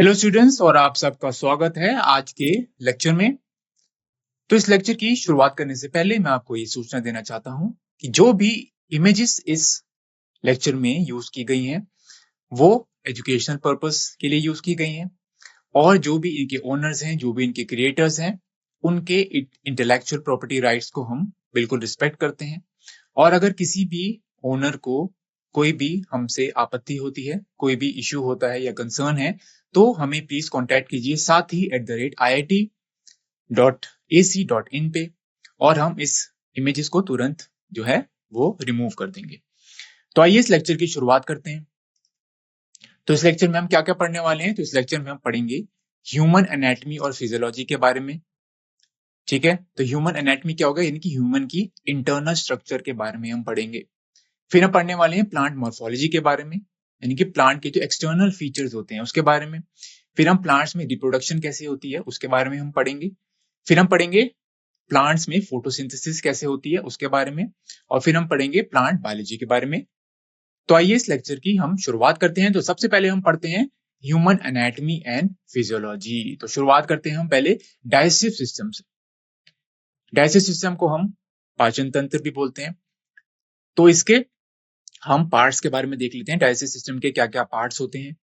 Hello students और आप सबका स्वागत है आज के लेक्चर में। तो इस लेक्चर की शुरुआत करने से पहले मैं आपको ये सूचना देना चाहता हूं कि जो भी इमेजेस इस लेक्चर में यूज की गई हैं वो एजुकेशनल पर्पस के लिए यूज की गई हैं और जो भी इनके ओनर्स हैं, जो भी इनके क्रिएटर्स हैं, उनके इंटेलेक्चुअल प्रॉपर्टी राइट्स को हम बिल्कुल रिस्पेक्ट करते हैं। और अगर किसी भी ओनर को कोई भी हमसे आपत्ति होती है, कोई भी इश्यू होता है या कंसर्न है, तो हमें प्लीज कांटेक्ट कीजिए साथ ही @iit.ac.in पे, और हम इस इमेजेस को तुरंत जो है वो रिमूव कर देंगे। तो आइए इस लेक्चर की शुरुआत करते हैं। तो इस लेक्चर में हम क्या क्या पढ़ने वाले हैं? तो इस लेक्चर में हम पढ़ेंगे ह्यूमन एनाटॉमी और फिजियोलॉजी के बारे में। ठीक है, तो ह्यूमन एनाटॉमी क्या होगा, यानी कि ह्यूमन की इंटरनल स्ट्रक्चर के बारे में हम पढ़ेंगे। फिर हम पढ़ने वाले हैं प्लांट मॉर्फोलॉजी के बारे में, यानी कि प्लांट के जो एक्सटर्नल फीचर्स होते हैं उसके बारे में। फिर हम प्लांट्स में रिप्रोडक्शन कैसे होती है उसके बारे में हम पढ़ेंगे। फिर हम पढ़ेंगे प्लांट्स में फोटोसिंथेसिस कैसे होती है उसके बारे में। और फिर हम पढ़ेंगे प्लांट बायोलॉजी के बारे में। तो आइए इस लेक्चर की हम शुरुआत करते हैं। तो सबसे पहले हम पढ़ते हैं ह्यूमन एनाटॉमी एंड फिजियोलॉजी। तो शुरुआत करते हैं हम पहले डाइजेस्टिव सिस्टम से। डाइजेस्टिव सिस्टम को हम पाचन तंत्र भी बोलते हैं। तो इसके हम पार्ट्स के बारे में देख लेते हैं, डाइजेस्टिव सिस्टम के क्या क्या पार्ट्स होते हैं।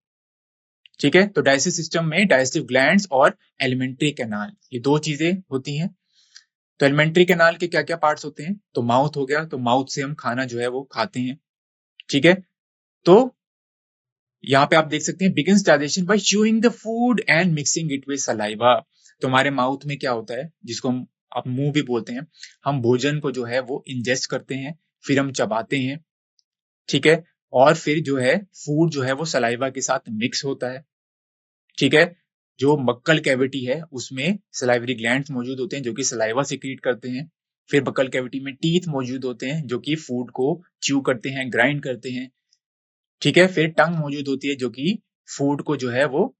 ठीक है, तो डाइजेस्टिव सिस्टम में डाइजेस्टिव ग्लैंड्स और एलिमेंट्री कैनाल, ये दो चीजें होती हैं। तो एलिमेंट्री कैनाल के क्या क्या पार्ट्स होते हैं? तो माउथ हो गया, तो माउथ से हम खाना जो है वो खाते हैं। ठीक है, तो यहाँ पे आप देख सकते हैं begins digestion bye chewing the food and mixing it with saliva. तो हमारे माउथ में क्या होता है, जिसको हम आप मुंह भी बोलते हैं, हम भोजन को जो है वो इंजेस्ट करते हैं, फिर हम चबाते हैं। ठीक है, और फिर जो है फूड जो है वो सलाइवा के साथ मिक्स होता है। ठीक है, जो बक्कल कैविटी है उसमें सलाइवरी ग्लैंड्स मौजूद होते हैं जो कि सलाइवा सिक्रीट करते हैं। फिर बक्कल कैविटी में टीथ मौजूद होते हैं जो कि फूड को च्यू करते हैं, ग्राइंड करते हैं। ठीक है, फिर टंग मौजूद होती है जो कि फूड को जो है वो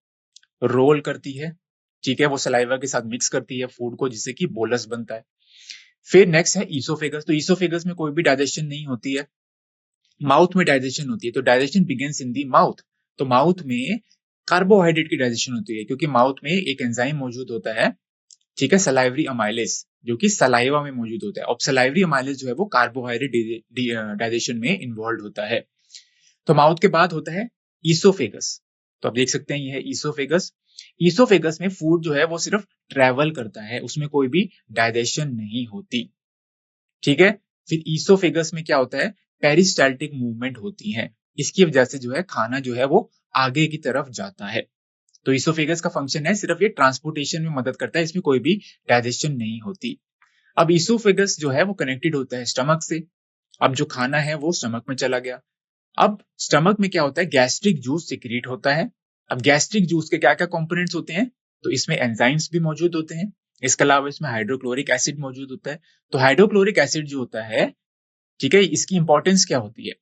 रोल करती है। ठीक है, वो सलाइवा के साथ मिक्स करती है फूड को, जिससे कि बोलस बनता है। फिर नेक्स्ट है ईसोफेगस। तो ईसोफेगस में कोई भी डाइजेशन नहीं होती है, माउथ में डाइजेशन होती है। तो digestion begins in the mouth. तो माउथ में कार्बोहाइड्रेट की डाइजेशन होती है, क्योंकि माउथ में एक एंजाइम मौजूद होता है, ठीक है, सलाइवरी अमाइलेज, जो कि सलाइवा में मौजूद होता है। और सलाइवरी अमाइलेज जो है वो कार्बोहाइड्रेट डाइजेशन में इन्वॉल्व होता है। तो माउथ के बाद होता है ईसोफेगस। तो आप देख सकते हैं ये है ईसोफेगस। ईसोफेगस में फूड जो है वो सिर्फ ट्रेवल करता है, उसमें कोई भी डाइजेशन नहीं होती। ठीक है, फिर ईसोफेगस में क्या होता है, पेरिस्टाल्टिक मूवमेंट होती है। इसकी वजह से जो है खाना जो है वो आगे की तरफ जाता है। तो ईसोफेगस का फंक्शन है सिर्फ ये ट्रांसपोर्टेशन में मदद करता है, इसमें कोई भी डाइजेशन नहीं होती। अब ईसोफेगस जो है वो कनेक्टेड होता है स्टमक से। अब जो खाना है वो स्टमक में चला गया। अब स्टमक में क्या होता है, गैस्ट्रिक जूस सिक्रीट होता है। अब गैस्ट्रिक जूस के क्या क्या कंपोनेंट्स होते हैं? तो इसमें एंजाइम्स भी मौजूद होते हैं, इसके अलावा इसमें हाइड्रोक्लोरिक एसिड मौजूद होता है। तो हाइड्रोक्लोरिक एसिड जो होता है, ठीक है, इसकी इंपॉर्टेंस क्या होती है?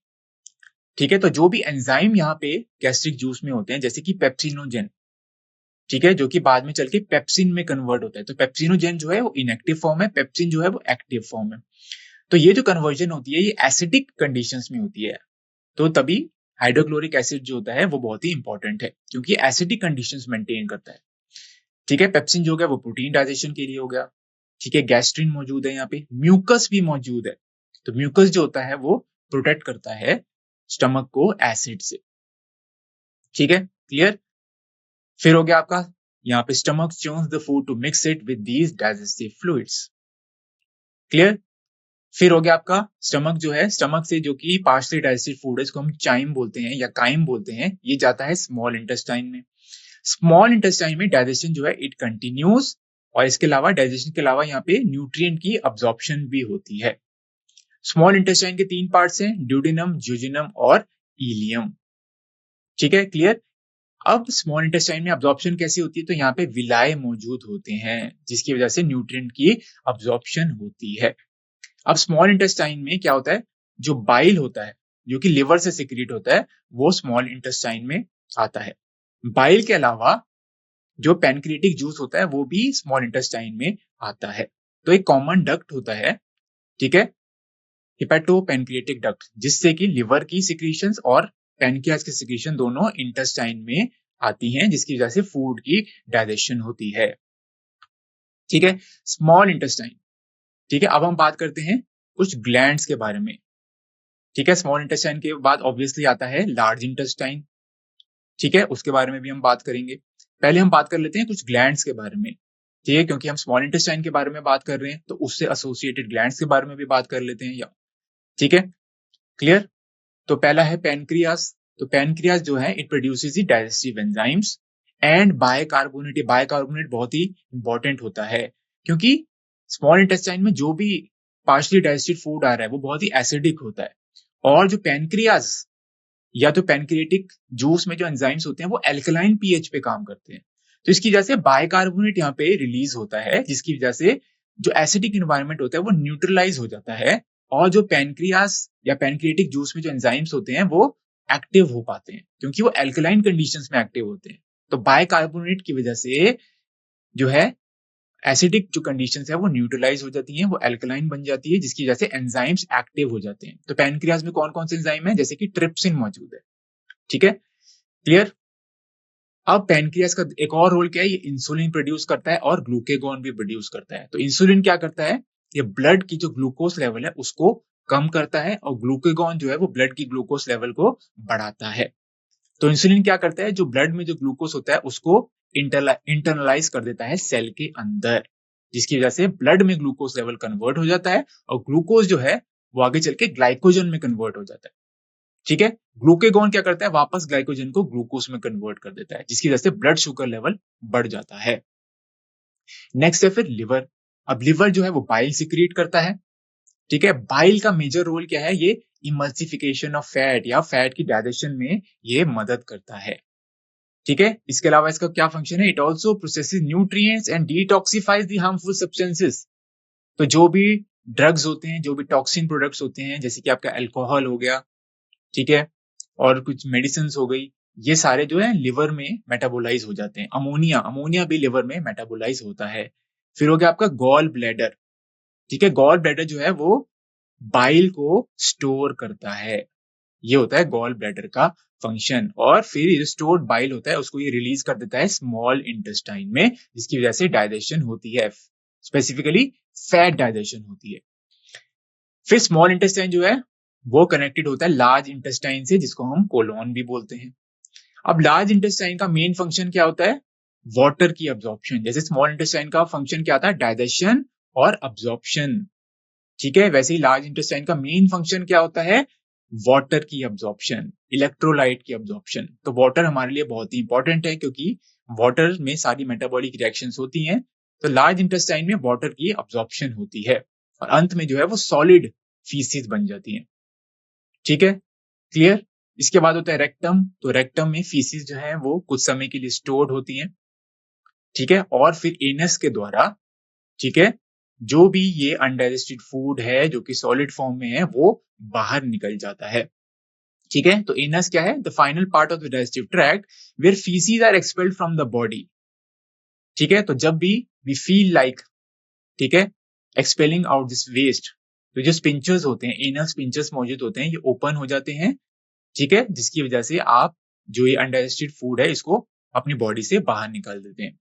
ठीक है, तो जो भी एंजाइम यहाँ पे गैस्ट्रिक जूस में होते हैं, जैसे कि पेप्सिनोजेन, ठीक है, जो कि बाद में चल के पेप्सिन में कन्वर्ट होता है। तो पेप्सिनोजेन जो है वो इनएक्टिव फॉर्म है, पेप्सिन जो है वो एक्टिव फॉर्म है। तो ये जो कन्वर्जन होती है ये एसिडिक कंडीशंस में होती है। तो तभी हाइड्रोक्लोरिक एसिड जो होता है वो बहुत ही इंपॉर्टेंट है, क्योंकि एसिडिक कंडीशंस मेंटेन करता है। ठीक है, पेप्सिन जो है वो प्रोटीन डाइजेशन के लिए हो गया। ठीक है, गैस्ट्रिन मौजूद है, यहाँ पे म्यूकस भी मौजूद है। तो म्यूकस जो होता है वो प्रोटेक्ट करता है स्टमक को एसिड से। ठीक है, क्लियर। फिर हो गया आपका यहाँ पे stomach chews the food to mix it with these digestive fluids. Clear. फिर हो गया आपका स्टमक जो है, स्टमक से जो कि पार्शली डाइजेस्टेड फूड है, इसको हम चाइम बोलते हैं या काइम बोलते हैं, ये जाता है स्मॉल इंटेस्टाइन में। स्मॉल इंटेस्टाइन में डाइजेशन जो है इट कंटिन्यूज, और इसके अलावा डाइजेशन के अलावा यहाँ पे न्यूट्रिएंट की अब्जॉर्प्शन भी होती है। स्मॉल इंटेस्टाइन के तीन पार्ट्स हैं, ड्यूडेनम, ज्यूजिनम और इलियम। ठीक है, क्लियर। अब स्मॉल इंटेस्टाइन में अब्जॉर्प्शन कैसी होती है? तो यहाँ पे विलाय मौजूद होते हैं, जिसकी वजह से न्यूट्रिएंट की अब्जॉर्प्शन होती है। अब स्मॉल इंटेस्टाइन में क्या होता है, जो बाइल होता है जो कि लिवर से सिक्रीट होता है, वो स्मॉल इंटेस्टाइन में आता है। बाइल के अलावा जो पैनक्रिएटिक जूस होता है वो भी स्मॉल इंटेस्टाइन में आता है। तो एक कॉमन डक्ट होता है, ठीक है, हिपेटो पैनक्रिएटिक डक्ट, जिससे कि लिवर की सिक्रीशंस और पैनक्रियाज की सिक्रीशन दोनों इंटेस्टाइन में आती हैं, जिसकी वजह से फूड की डाइजेशन होती है। ठीक है, स्मॉल इंटेस्टाइन। ठीक है, अब हम बात करते हैं कुछ ग्लैंड्स के बारे में। ठीक है, स्मॉल इंटेस्टाइन के बाद ऑब्वियसली आता है लार्ज इंटेस्टाइन। ठीक है, उसके बारे में भी हम बात करेंगे। पहले हम बात कर लेते हैं कुछ ग्लैंड्स के बारे में। ठीक है, क्योंकि हम स्मॉल इंटेस्टाइन के बारे में बात कर रहे हैं तो उससे एसोसिएटेड ग्लैंड्स के बारे में भी बात कर लेते हैं। या ठीक है, क्लियर। तो पहला है पैनक्रियास। तो पैनक्रियास जो है it produces the digestive enzymes and bicarbonate. Bicarbonate बहुत ही इंपॉर्टेंट होता है, क्योंकि स्मॉल इंटेस्टाइन में जो भी पार्शली डाइजेस्टेड फूड आ रहा है वो बहुत ही एसिडिक होता है, और जो पैनक्रियास या तो पैनक्रिएटिक जूस में जो एंजाइम्स होते हैं वो एल्कलाइन पीएच पे काम करते हैं। तो इसकी वजह से बाइकार्बोनेट यहाँ पे रिलीज होता है, जिसकी वजह से जो एसिडिक इन्वायरमेंट होता है वो न्यूट्रलाइज हो जाता है, और जो पैनक्रियास या पैनक्रिएटिक जूस में जो एंजाइम्स होते हैं वो एक्टिव हो पाते हैं, क्योंकि वो एल्कलाइन कंडीशंस में एक्टिव होते हैं। तो बाइकार्बोनेट की वजह से जो है एसिडिक जो कंडीशंस है वो न्यूट्रलाइज हो जाती हैं, वो एल्कलाइन बन जाती है, जिसकी वजह से एंजाइम्स एक्टिव हो जाते हैं। तो पैनक्रियास में कौन कौन से एंजाइम है, जैसे कि ट्रिप्सिन मौजूद है। ठीक है, क्लियर। अब पैनक्रियास का एक और रोल क्या है, ये इंसुलिन प्रोड्यूस करता है और ग्लूकेगॉन भी प्रोड्यूस करता है। तो इंसुलिन क्या करता है, ये ब्लड की जो ग्लूकोज लेवल है उसको कम करता है, और ग्लूकेगॉन जो है वो ब्लड की ग्लूकोज लेवल को बढ़ाता है। तो इंसुलिन क्या करता है, जो ब्लड में जो ग्लूकोज होता है उसको इंटरनलाइज कर देता है सेल के अंदर, जिसकी वजह से ब्लड में ग्लूकोज लेवल कन्वर्ट हो जाता है, और ग्लूकोज जो है वो आगे चल के ग्लाइकोजन में कन्वर्ट हो जाता है। ठीक है, ग्लूकेगॉन क्या करता है, वापस ग्लाइकोजन को ग्लूकोज में कन्वर्ट कर देता है, जिसकी वजह से ब्लड शुगर लेवल बढ़ जाता है। नेक्स्ट है फिर लिवर। अब लिवर जो है वो बाइल सिक्रीट करता है। ठीक है, बाइल का मेजर रोल क्या है, ये इमल्सिफिकेशन ऑफ फैट या फैट की डाइजेशन में ये मदद करता है। ठीक है, इसके अलावा इसका क्या फंक्शन है, it also processes nutrients and detoxifies the harmful substances. तो जो भी ड्रग्स होते हैं, जो भी टॉक्सिन प्रोडक्ट्स होते हैं, जैसे कि आपका अल्कोहल हो गया, ठीक है, और कुछ मेडिसिन हो गई, ये सारे जो है लिवर में मेटाबोलाइज हो जाते हैं। अमोनिया अमोनिया भी लिवर में मेटाबोलाइज होता है। फिर हो गया आपका गॉल ब्लैडर। ठीक है, गॉल ब्लैडर जो है वो बाइल को स्टोर करता है, ये होता है गॉल ब्लैडर का फंक्शन। और फिर ये स्टोर्ड बाइल होता है उसको ये रिलीज कर देता है स्मॉल इंटेस्टाइन में, जिसकी वजह से डाइजेशन होती है, स्पेसिफिकली फैट डाइजेशन होती है। फिर स्मॉल इंटेस्टाइन जो है वो कनेक्टेड होता है लार्ज इंटेस्टाइन से, जिसको हम कोलोन भी बोलते हैं। अब लार्ज इंटेस्टाइन का मेन फंक्शन क्या होता है, वाटर की अब्जॉर्प्शन। जैसे स्मॉल इंटेस्टाइन का फंक्शन क्या था, डाइजेशन और अब्जॉर्प्शन। ठीक है, वैसे ही लार्ज इंटेस्टाइन का मेन फंक्शन क्या होता है, वाटर की अब्जॉर्प्शन, इलेक्ट्रोलाइट की अब्जॉर्प्शन। तो वाटर हमारे लिए बहुत ही इंपॉर्टेंट है, क्योंकि वाटर में सारी मेटाबॉलिक रिएक्शंस होती हैं। तो लार्ज इंटेस्टाइन में वाटर की अब्जॉर्प्शन होती है, और अंत में जो है वो सॉलिड फीसिस बन जाती है। ठीक है, क्लियर। इसके बाद होता है रेक्टम। तो रेक्टम में फीसिस जो है वो कुछ समय के लिए स्टोर्ड होती है। ठीक है, और फिर एनस के द्वारा, ठीक है, जो भी ये अनडाइजेस्टेड फूड है जो कि सॉलिड फॉर्म में है वो बाहर निकल जाता है। ठीक है, तो एनस क्या है, the final part of the digestive tract where faeces are expelled from the body. ठीक है, तो जब भी वी फील लाइक, ठीक है, एक्सपेलिंग आउट दिस वेस्ट, तो जो स्पिंचर्स होते हैं, एनल स्पिंचर्स मौजूद होते हैं, ये ओपन हो जाते हैं। ठीक है, जिसकी वजह से आप जो ये अनडाइजेस्टेड फूड है इसको अपनी बॉडी से बाहर निकाल देते हैं।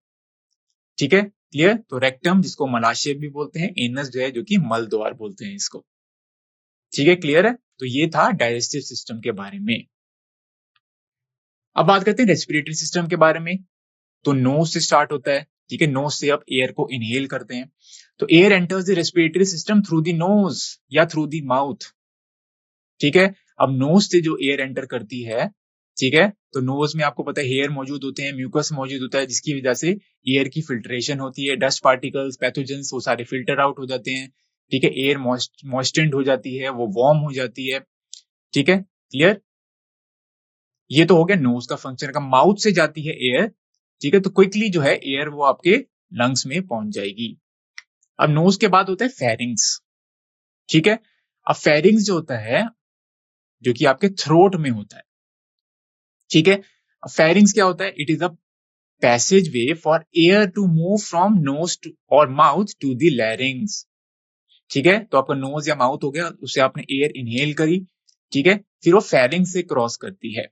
ठीक है, क्लियर। तो रेक्टम जिसको मलाशय भी बोलते हैं, एनस जो है जो कि मल द्वार बोलते हैं इसको। ठीक है, क्लियर है। तो ये था डाइजेस्टिव सिस्टम के बारे में। अब बात करते हैं रेस्पिरेटरी सिस्टम के बारे में। तो नोज से स्टार्ट होता है। ठीक है, नोज से अब एयर को इनहेल करते हैं। तो air enters the respiratory system through the nose या थ्रू द माउथ। ठीक है, अब नोज से जो एयर एंटर करती है, ठीक है, तो नोज में आपको पता है हेयर मौजूद होते हैं, म्यूकस मौजूद होता है, जिसकी वजह से एयर की फिल्ट्रेशन होती है, डस्ट पार्टिकल्स, पैथोजेंस वो सारे फिल्टर आउट हो जाते हैं। ठीक है, एयर मॉइस्टेंड हो जाती है, वो वार्म हो जाती है। ठीक है, क्लियर। ये तो हो गया नोज का फंक्शन का। माउथ से जाती है एयर, ठीक है, तो क्विकली जो है एयर वो आपके लंग्स में पहुंच जाएगी। अब नोज के बाद होता है फेरिंग्स। ठीक है, अब फेरिंग्स जो होता है जो कि आपके थ्रोट में होता है। ठीक है, फेरिंग्स क्या होता है, it is a passageway for air to move from nose to और माउथ टू द लैरिंग्स। ठीक है, तो आपका नोज या माउथ हो गया, उससे आपने एयर इनहेल करी। ठीक है, फिर वो फेरिंग्स से क्रॉस करती है।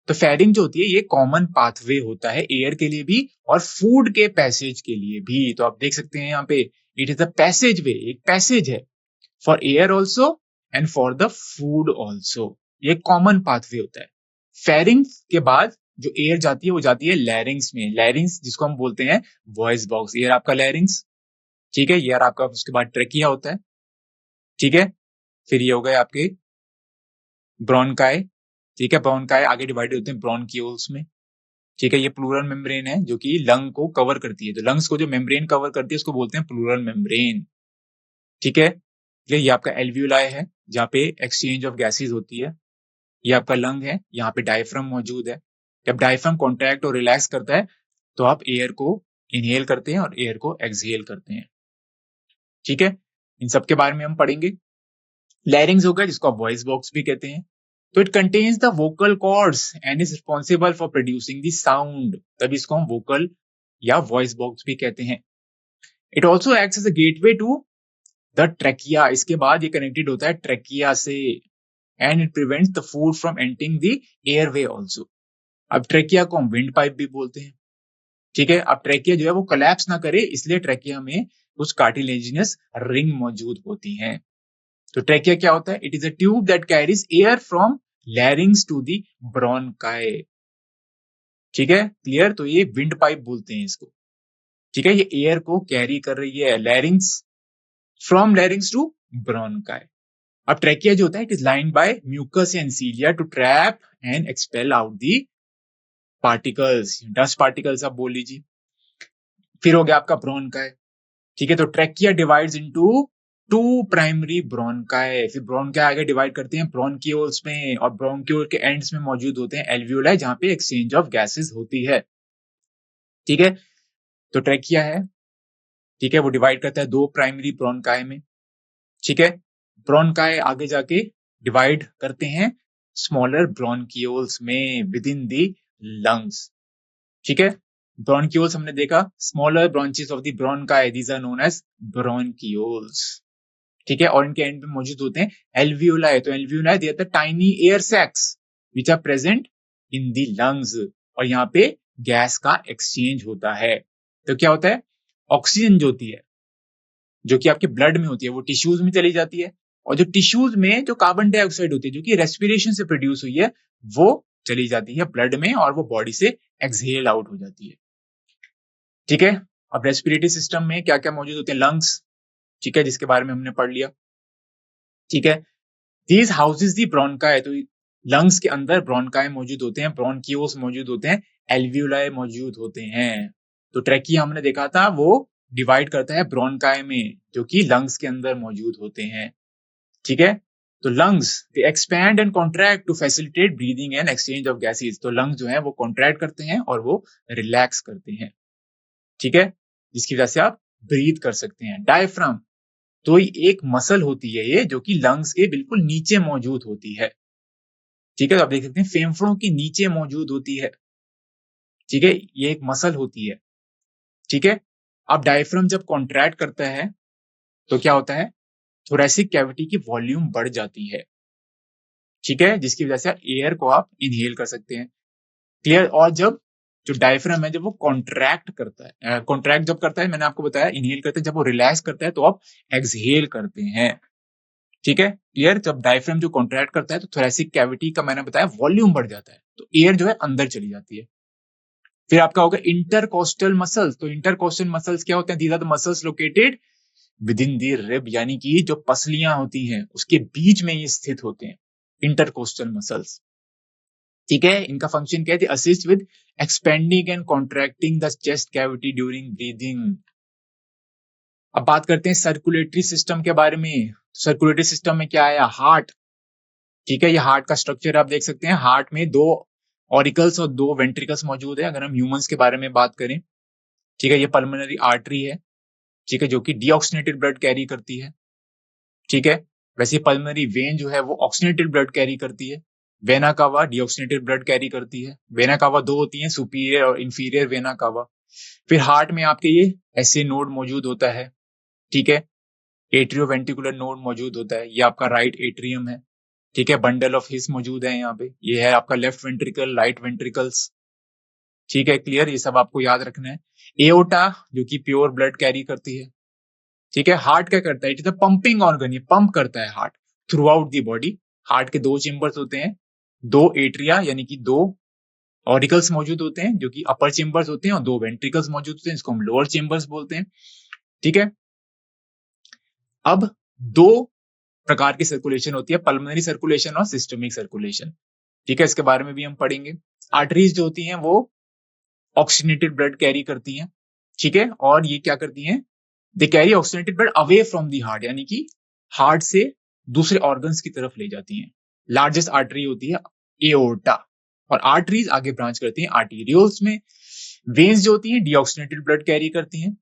तो फेरिंग जो होती है ये कॉमन पाथवे होता है एयर के लिए भी और फूड के पैसेज के लिए भी। तो आप देख सकते हैं यहाँ पे इट इज अ पैसेज वे, एक पैसेज है for air also and for the food also. ये कॉमन पाथवे होता है। फेरिंग के बाद जो एयर जाती है वो जाती है लैरिंग्स में। लैरिंग्स जिसको हम बोलते हैं वॉइस बॉक्स, एयर आपका लैरिंग्स, ठीक है, ये आपका, उसके बाद ट्रेकिया होता है, ठीक है, फिर ये हो गए आपके ब्रोनकाई, ठीक है, ब्रोनकाई आगे डिवाइड होते हैं ब्रोनकियोल्स में, ठीक है, ये प्लूरल मेम्ब्रेन है जो कि लंग को कवर करती है। तो लंग्स को जो मेम्ब्रेन कवर करती है उसको बोलते हैं प्लूरल मेम्ब्रेन, ठीक है। ये आपका एल्वियोलाई है जहाँ पे एक्सचेंज ऑफ गैसेज होती है। ये आपका लंग है, यहाँ पे डायफ्राम मौजूद है। जब डायफ्राम कॉन्ट्रैक्ट और रिलैक्स करता है तो आप एयर को इनहेल करते हैं और एयर को एक्सहेल करते हैं, ठीक है। इन सब के बारे में हम पढ़ेंगे। लैरिंग्स हो गया जिसको आप वॉइस बॉक्स भी कहते हैं। तो it contains the vocal cords and is responsible for producing the sound, तभी इसको हम वोकल या वॉइस बॉक्स भी कहते हैं। It also acts as a gateway to the trachea, इसके बाद ये कनेक्टेड होता है ट्रेकिया से, and it prevents the food from entering the airway also. अब ट्रेकिया को हम विंड पाइप भी बोलते हैं, ठीक है। अब ट्रेकिया जो है वो कोलैप्स ना करे इसलिए ट्रेकिया में कुछ कार्टिलेजिनस रिंग मौजूद होती हैं। तो ट्रेकिया क्या होता है? It is a tube that carries air from larynx to the bronchi, ठीक है, क्लियर। तो ये विंड पाइप बोलते हैं इसको, ठीक है, ये एयर को कैरी कर रही है larynx, from larynx to bronchi. अब ट्रेकिया जो होता है it is lined by mucus and cilia to trap and expel out the particles, dust particles आप बोल लीजिए। फिर हो गया आपका ब्रोनकाई, ठीक है। तो trachea divides into two primary bronchi, फिर ब्रोनकाई आगे डिवाइड करते हैं ब्रोनकियोल्स में, और ब्रोनकियोल के एंड्स में मौजूद होते हैं एल्वियोलाई जहां पे एक्सचेंज ऑफ गैसेस होती है, ठीक है। तो ट्रेकिया है, ठीक है, वो डिवाइड करता है दो प्राइमरी ब्रोनकाई में, ठीक है। ब्रोनकाई आगे जाके डिवाइड करते हैं स्मॉलर ब्रोनकियोल्स में विद इन दी लंग्स, ठीक है। ब्रोनकियोल्स हमने देखा, smaller branches of the bronchi, these are known as bronchioles, ठीक है। और इनके एंड में मौजूद होते हैं एल्वियोलाई। तो alveoli they are the tiny air sacs which are present in the lungs, और यहाँ पे गैस का एक्सचेंज होता है। तो क्या होता है, ऑक्सीजन जो होती है जो कि आपके ब्लड में होती है वो टिश्यूज में चली जाती है, और जो टिश्यूज में जो कार्बन डाइऑक्साइड होती है जो कि रेस्पिरेशन से प्रोड्यूस हुई है वो चली जाती है ब्लड में और वो बॉडी से एक्सहेल आउट हो जाती है, ठीक है। अब रेस्पिरेटरी सिस्टम में क्या क्या मौजूद होते हैं, लंग्स, ठीक है, जिसके बारे में हमने पढ़ लिया, ठीक है। दीज हाउसेज दी ब्रोनकाई, तो लंग्स के अंदर ब्रोनकाई मौजूद होते हैं, ब्रोनकियोल्स मौजूद होते हैं, एल्वियोलाई मौजूद होते हैं। तो ट्रेकिया हमने देखा था वो डिवाइड करता है ब्रोनकाई में जो कि लंग्स के अंदर मौजूद होते हैं, ठीक है। तो lungs they expand and contract to facilitate breathing and exchange of gases. तो लंग्स जो है वो कॉन्ट्रैक्ट करते हैं और वो रिलैक्स करते हैं, ठीक है, जिसकी वजह से आप ब्रीथ कर सकते हैं। डायफ्राम, तो एक मसल होती है ये जो कि लंग्स के बिल्कुल नीचे मौजूद होती है, ठीक है। तो आप देख सकते हैं फेफड़ों के नीचे मौजूद होती है, ठीक है, ये एक मसल होती है, ठीक है। अब डायफ्राम जब कॉन्ट्रैक्ट करता है तो क्या होता है, थोरेसिक कैविटी की वॉल्यूम बढ़ जाती है, ठीक है, जिसकी वजह से एयर को आप इनहेल कर सकते हैं, क्लियर। और जब जो डायफ्राम है जब वो कॉन्ट्रैक्ट करता है, कॉन्ट्रैक्ट जब करता है, मैंने आपको बताया इनहेल करते हैं, जब वो रिलैक्स करता है तो आप एक्सहेल करते हैं, ठीक है, क्लियर। जब डायफ्राम जो कॉन्ट्रैक्ट करता है तो थोरेसिक कैविटी का मैंने बताया वॉल्यूम बढ़ जाता है, तो एयर जो है अंदर चली जाती है। फिर आपका होगा इंटरकोस्टल मसल्स। तो इंटरकोस्टल मसल्स क्या होते हैं, these are the muscles located within the rib, यानी कि जो पसलियां होती हैं उसके बीच में ये स्थित होते हैं इंटरकोस्टल मसल्स, ठीक है। इनका फंक्शन क्या है, assist with expanding and contracting the chest cavity during breathing. अब बात करते हैं सर्कुलेटरी सिस्टम के बारे में। सर्कुलेटरी सिस्टम में क्या आया, हार्ट, ठीक है, ये हार्ट का स्ट्रक्चर आप देख सकते हैं। हार्ट में दो ऑरिकल्स और दो वेंट्रिकल्स मौजूद है अगर हम ह्यूमंस के बारे में बात करें, ठीक है। ये पल्मोनरी आर्टरी है, ठीक है, जो कि डीऑक्सीनेटेड ब्लड कैरी करती है, ठीक है। वैसे पल्मोनरी वेन जो है वो ऑक्सीनेटेड ब्लड कैरी करती है, vena cava deoxygenated blood carry करती है। वेना कावा दो होती है, सुपीरियर और इंफीरियर वेना कावा। फिर हार्ट में आपके ये ऐसे नोड मौजूद होता है, ठीक है, एट्रियोवेंट्रिकुलर नोड मौजूद होता है, ये आपका राइट एट्रियम है, ठीक है, बंडल ऑफ हिस मौजूद है यहाँ पे, ये है आपका लेफ्ट वेंट्रिकल, राइट वेंट्रिकल्स, ठीक है, क्लियर, ये सब आपको याद रखना है। एओर्टा जो कि प्योर ब्लड कैरी करती है, ठीक है। हार्ट क्या करता है, it is the pumping organ, ये पंप करता है heart through out the body. Heart के दो चेम्बर्स होते हैं, दो एट्रिया यानी कि दो ऑरिकल्स मौजूद होते हैं जो कि अपर चेम्बर्स होते हैं, और दो वेंट्रिकल्स मौजूद होते हैं, इसको हम लोअर चेम्बर्स बोलते हैं, ठीक है। अब दो प्रकार की सर्कुलेशन होती है, पल्मोनरी सर्कुलेशन और सिस्टमिक सर्कुलेशन, ठीक है, इसके बारे में भी हम पढ़ेंगे। आर्टरीज जो होती हैं वो ऑक्सीजनेटेड ब्लड कैरी करती हैं, ठीक है, और ये क्या करती हैं, they carry oxygenated blood away from the heart, यानी कि हार्ट से दूसरे ऑर्गन्स की तरफ ले जाती हैं। लार्जेस्ट आर्टरी होती है एओर्टा, और आर्टरीज आगे ब्रांच करती हैं आर्टीरियोल्स में। वेन्स जो होती हैं डीऑक्सीजनेटेड ब्लड कैरी करती हैं,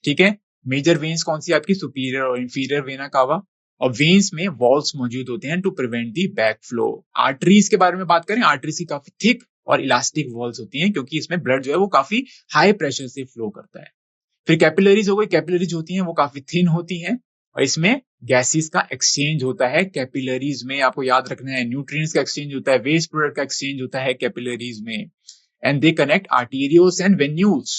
ठीक है। मेजर वेन्स कौन सी आपकी, सुपीरियर और इंफीरियर वेना कावा, और वेन्स में वॉल्स मौजूद होते हैं to prevent the backflow. Arteries के बारे में बात करें, आर्टरीज की काफी थिक और इलास्टिक वॉल्स होती हैं, क्योंकि इसमें ब्लड जो है वो काफी हाई प्रेशर से फ्लो करता है। फिर कैपिलरीज हो गई, कैपिलरीज होती हैं वो काफी थिन होती हैं, और इसमें गैसेस का एक्सचेंज होता है कैपिलरीज में, आपको याद रखना है, न्यूट्रिएंट्स का एक्सचेंज होता है, वेस्ट प्रोडक्ट का एक्सचेंज होता है कैपिलरीज में, and they connect arterioles and venules.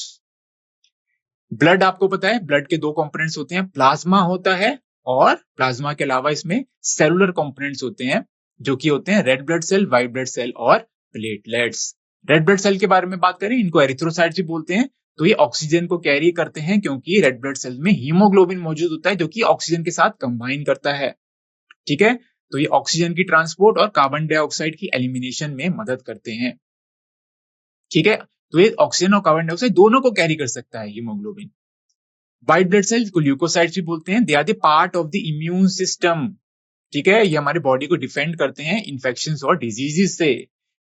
Blood आपको पता है, ब्लड के दो कंपोनेंट्स होते हैं, प्लाज्मा होता है, और प्लाज्मा के अलावा इसमें सेलुलर कंपोनेंट्स होते हैं जो कि होते हैं red blood cell, white blood cell और प्लेटलेट्स। रेड ब्लड सेल के बारे में बात करें, इनको एरिथ्रोसाइट्स भी बोलते हैं, तो ये ऑक्सीजन को कैरी करते हैं, क्योंकि रेड ब्लड सेल में हीमोग्लोबिन मौजूद होता है जो कि ऑक्सीजन के साथ कंबाइन करता है, ठीक है। तो ये ऑक्सीजन की ट्रांसपोर्ट और कार्बन डाइऑक्साइड की एलिमिनेशन में मदद करते हैं, ठीक है। तो ये ऑक्सीजन और कार्बन डाइऑक्साइड दोनों को कैरी कर सकता है हीमोग्लोबिन। व्हाइट ब्लड सेल्स को ल्यूकोसाइट्स भी बोलते हैं, they are the part of the immune system, ठीक है, ये हमारे बॉडी को डिफेंड करते हैं इन्फेक्शंस और डिजीजेस से।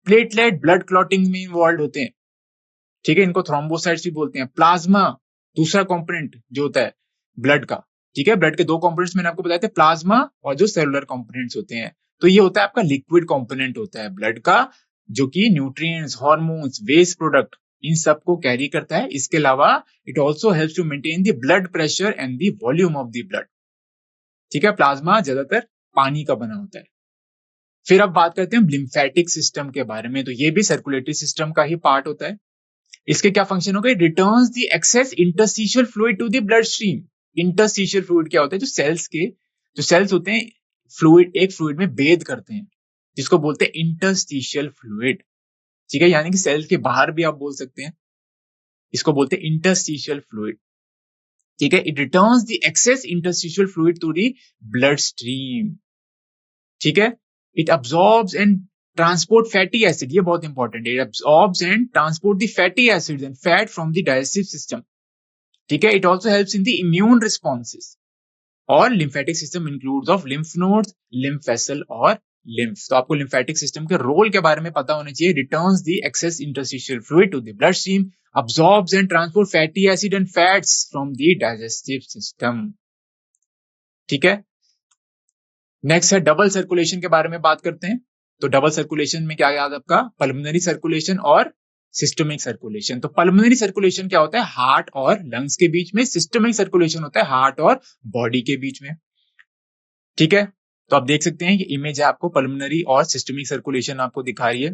प्लेटलेट ब्लड क्लॉटिंग में इन्वॉल्व होते हैं, ठीक है, इनको थ्रोम्बोसाइट्स भी बोलते हैं। प्लाज्मा दूसरा कंपोनेंट जो होता है ब्लड का, ठीक है, ब्लड के दो कंपोनेंट्स मैंने आपको बताए थे, प्लाज्मा और जो सेलुलर कंपोनेंट्स होते हैं। तो ये होता है आपका लिक्विड कंपोनेंट होता है ब्लड का, जो कि न्यूट्रिएंट्स, हार्मोन्स, वेस्ट प्रोडक्ट इन सब को कैरी करता है। इसके अलावा it also helps to maintain the blood pressure and the volume of the blood, ठीक है। प्लाज्मा ज्यादातर पानी का बना होता है। फिर अब बात करते हैं लिम्फेटिक सिस्टम के बारे में, तो ये भी सर्कुलेटरी सिस्टम का ही पार्ट होता है। इसके क्या फंक्शन हो गए, returns the excess interstitial fluid to the blood stream. Interstitial fluid क्या होता है, जो सेल्स होते हैं फ्लूइड, एक फ्लूइड में बेध करते हैं, जिसको बोलते हैं इंटरस्टिशियल फ्लूइड, ठीक है, यानी कि सेल्स के बाहर भी आप बोल सकते हैं, इसको बोलते हैं इंटरस्टिशियल फ्लूइड, ठीक है। It returns the excess interstitial fluid to the blood stream, ठीक है। It absorbs and transport fatty acid, ये बहुत इंपॉर्टेंट है, it absorbs and transport the fatty acids and fat from the digestive system, ठीक है। It also helps in the immune responses. और lymphatic system includes of lymph nodes, lymph vessel और lymph. तो आपको lymphatic system के role के बारे में पता होना चाहिए। Returns the excess interstitial fluid to the blood stream, absorbs and transport fatty acid and fats from the digestive system, ठीक है। नेक्स्ट है डबल सर्कुलेशन के बारे में बात करते हैं। तो डबल सर्कुलेशन में क्या याद आपका, पल्मोनरी सर्कुलेशन और सिस्टमिक सर्कुलेशन। तो पल्मोनरी सर्कुलेशन क्या होता है, हार्ट और लंग्स के बीच में। सिस्टमिक सर्कुलेशन होता है हार्ट और बॉडी के बीच में, ठीक है। तो आप देख सकते हैं ये इमेज है आपको, पल्मोनरी और सिस्टमिक सर्कुलेशन आपको दिखा रही है,